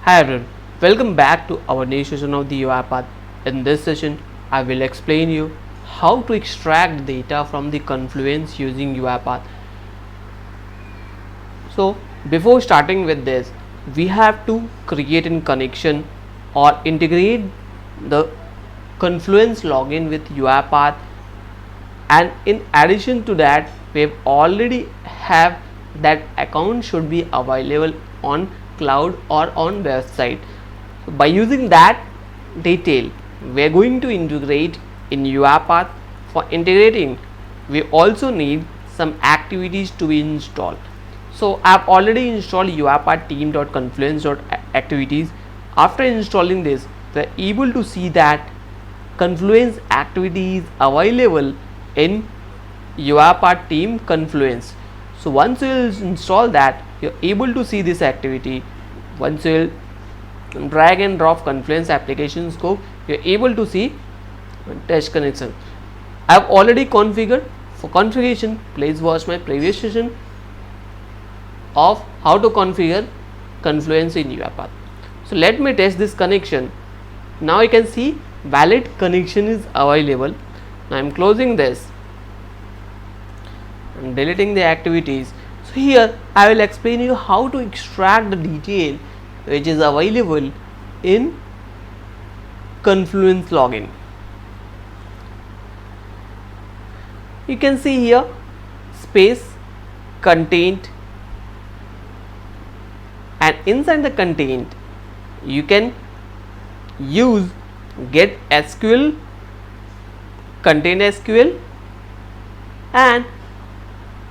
Hi everyone, welcome back to our new session of the UiPath. In this session, I will explain you how to extract data from the Confluence using UiPath. So before starting with this, we have to create a connection or integrate the Confluence login with UiPath, and in addition to that, we already have that account should be available on cloud or on website. So by using that detail, we are going to integrate in UiPath. For integrating, we also need some activities to be installed. So I have already installed UiPath team.confluence.activities. After installing this, we are able to see that Confluence activity is available in UiPath team Confluence. So once you install that, you're able to see this activity. Once you drag and drop Confluence application scope, you're able to see test connection. I have already configured. For configuration, please watch my previous session of how to configure Confluence in UiPath. So let me test this connection. Now you can see valid connection is available. Now I am closing this and deleting the activities. So here I will explain you how to extract the detail which is available in Confluence login. You can see here space content, and inside the content you can use get SQL, contain SQL, and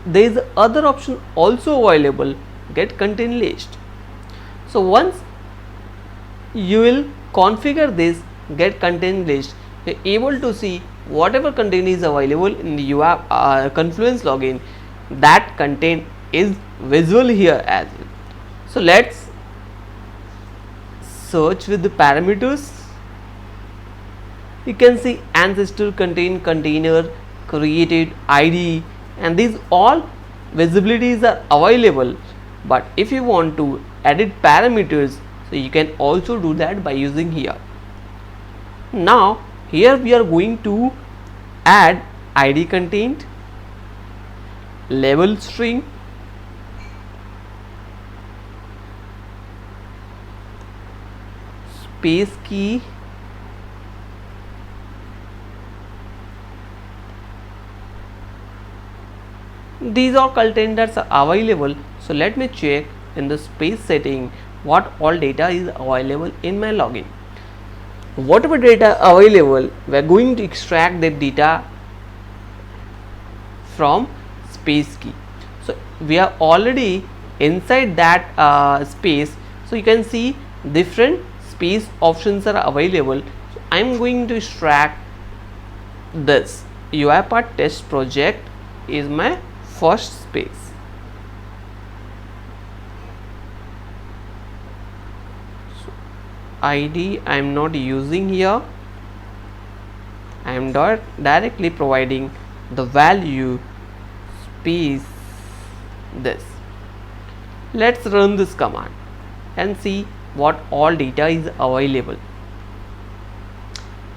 there is other option also available, get contain list. So once you will configure this get contain list, you are able to see whatever content is available in the Confluence login, that content is visible here as well. So let's search with the parameters. You can see ancestor, contain, container, created, ID, and these all visibilities are available. But if you want to edit parameters, so you can also do that by using here. Now here we are going to add ID content, label string, space key, these all containers are available. So let me check in the space setting what all data is available in my login. Whatever data available, we are going to extract that data from space key. So we are already inside that space. So you can see different space options are available. So I am going to extract this UiPath test project is my first space. So ID I am not using here, I am directly providing the value space this. Let's run this command and see what all data is available.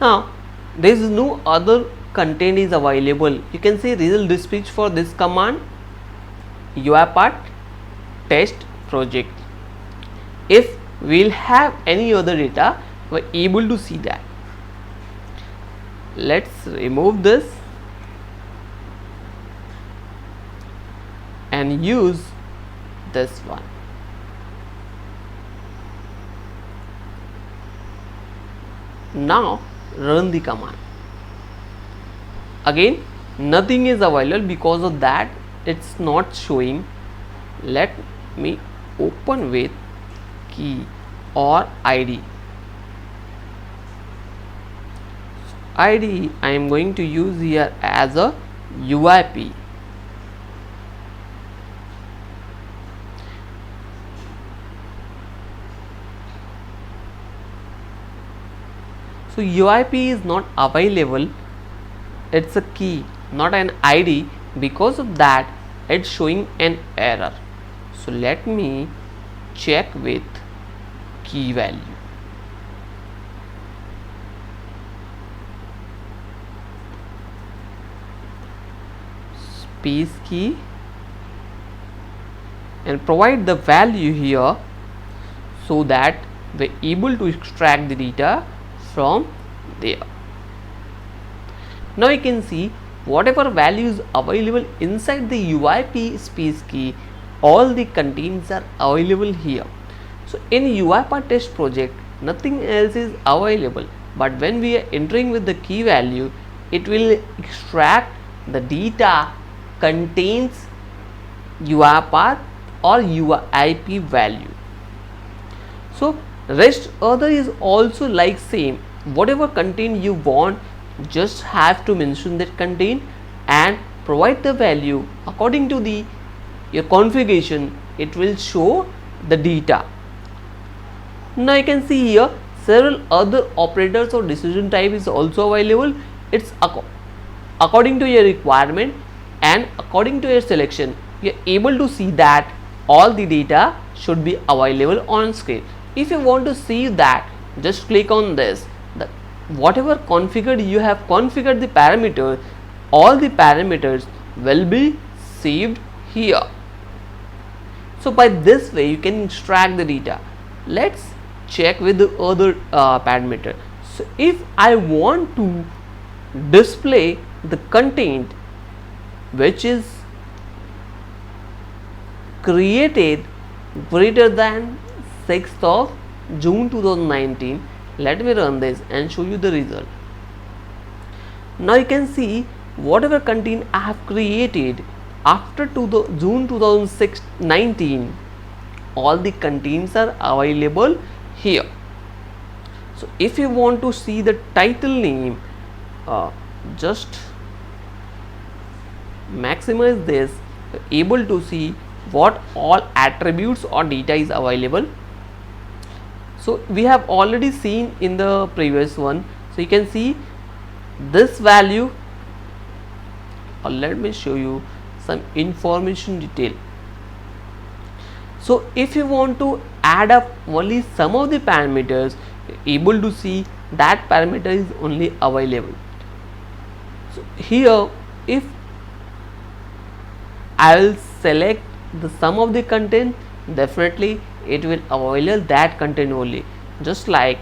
Now there is no other content is available. You can see result dispatch for this command UiPath test project. If we will have any other data, we are able to see that. Let's remove this and use this one. Now run the command. Again nothing is available, because of that it's not showing. Let me open with key or ID. ID I am going to use here as a UIP. So UIP is not available, it's a key, not an ID. Because of that it's showing an error. So let me check with key value. Space key and provide the value here so that we're able to extract the data from there. Now you can see whatever values available inside the UiP space key, all the contents are available here. So in UiPath test project, nothing else is available, but when we are entering with the key value, it will extract the data contains UiPath or UiP value. So rest other is also like same, whatever content you want, just have to mention that content and provide the value according to the your configuration, it will show the data. Now you can see here several other operators or decision type is also available. It's according to your requirement and according to your selection, you are able to see that all the data should be available on screen. If you want to see that, just click on this. Whatever configured you have configured the parameter, all the parameters will be saved here. So by this way you can extract the data. Let's check with the other parameter. So if I want to display the content which is created greater than 6th of June 2019, let me run this and show you the result. Now you can see whatever content I have created after June 2019, all the contents are available here. So if you want to see the title name, just maximize this, able to see what all attributes or data is available. So we have already seen in the previous one. So you can see this value, or let me show you some information detail. So if you want to add up only some of the parameters, able to see that parameter is only available. So here if I will select the sum of the content, definitely it will avail that content only. Just like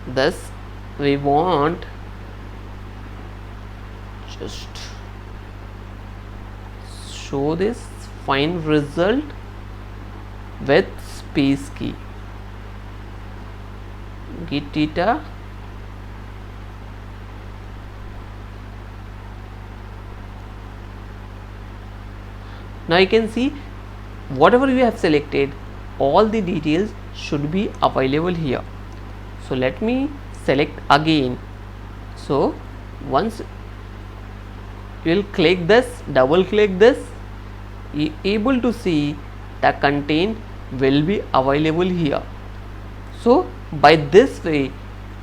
this, we want just show this find result with space key, get data, now you can see whatever we have selected, all the details should be available here. So let me select again. So once you will click this, double click this, you able to see the content will be available here. So by this way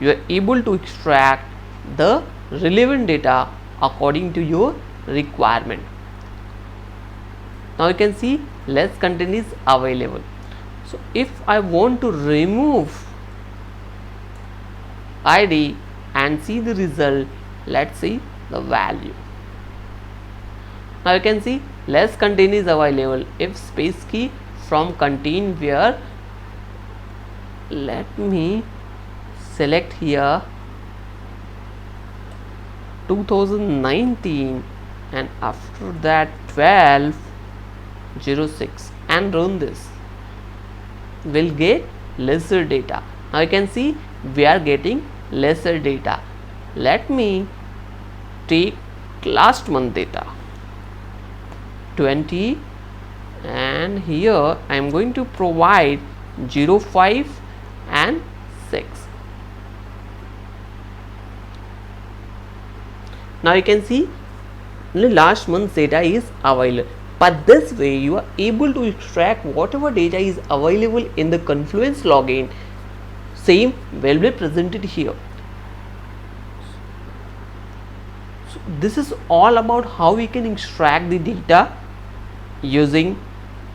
you are able to extract the relevant data according to your requirement. Now you can see less content is available. So if I want to remove ID and see the result, let's see the value. Now you can see less content is available. If space key from content where, let me select here 2019 and after that 12/06 and run this, will get lesser data. Now you can see we are getting lesser data. Let me take last month data 20 and here I am going to provide 05 and 6. Now you can see only last month's data is available. But this way you are able to extract whatever data is available in the Confluence login, same will be presented here. So this is all about how we can extract the data using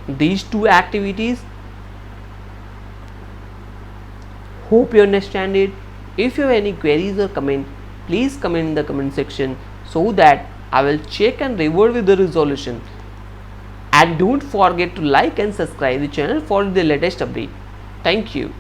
these two activities. Hope you understand it. If you have any queries or comment, please comment in the comment section so that I will check and revert with the resolution. And don't forget to like and subscribe the channel for the latest update. Thank you.